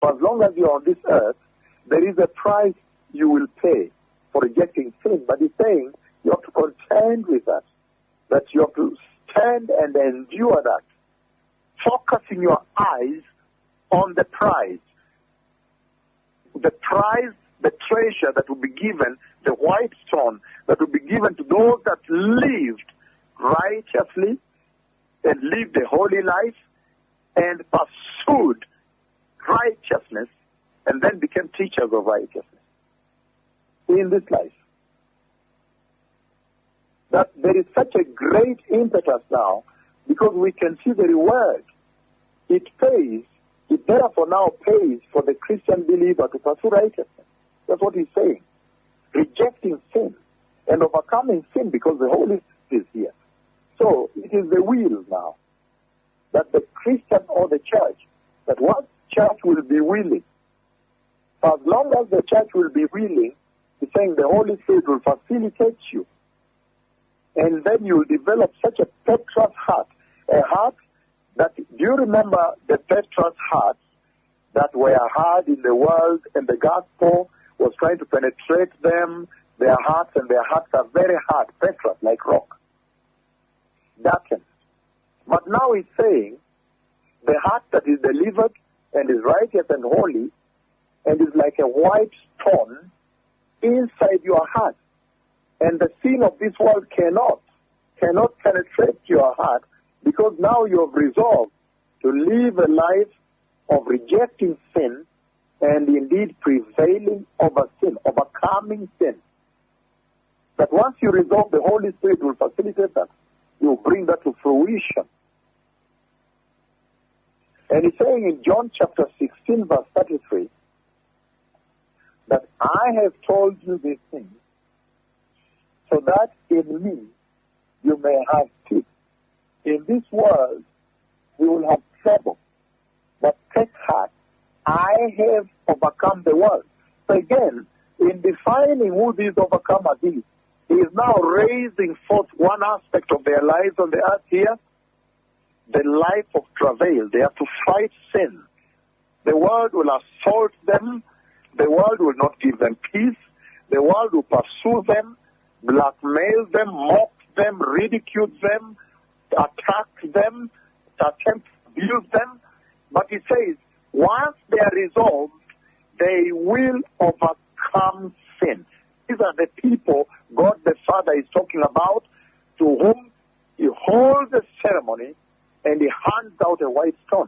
For as long as you are on this earth, there is a price you will pay for rejecting sin. But he's saying you have to contend with that you have to stand and endure that, focusing your eyes on the prize. The prize, the treasure that will be given, the white stone that will be given to those that lived righteously and lived a holy life and pursued righteousness and then became teachers of righteousness in this life. That there is such a great impetus now because we can see the reward. It pays. It therefore now pays for the Christian believer to pursue righteousness. That's what he's saying. Rejecting sin and overcoming sin because the Holy Spirit is here. So it is the will now that the Christian or the church, that one church will be willing. For as long as the church will be willing, he's saying the Holy Spirit will facilitate you. And then you will develop such a Petrus heart, a heart that, do you remember the Petrus hearts that were hard in the world and the gospel was trying to penetrate them, their hearts, and their hearts are very hard, Petrus, like rock, darkened. But now he's saying the heart that is delivered and is righteous and holy and is like a white stone inside your heart. And the sin of this world cannot penetrate your heart because now you have resolved to live a life of rejecting sin and indeed prevailing over sin, overcoming sin. But once you resolve, the Holy Spirit will facilitate that. You will bring that to fruition. And he's saying in John chapter 16, verse 33, that I have told you these things so that in me you may have peace. In this world you will have trouble, but take heart, I have overcome the world. So again, in defining who these overcomers is, he is now raising forth one aspect of their lives on the earth here, the life of travail. They have to fight sin. The world will assault them. The world will not give them peace. The world will pursue them, blackmail them, mock them, ridicule them, attack them, attempt to abuse them. But he says, once they are resolved, they will overcome sin. These are the people God the Father is talking about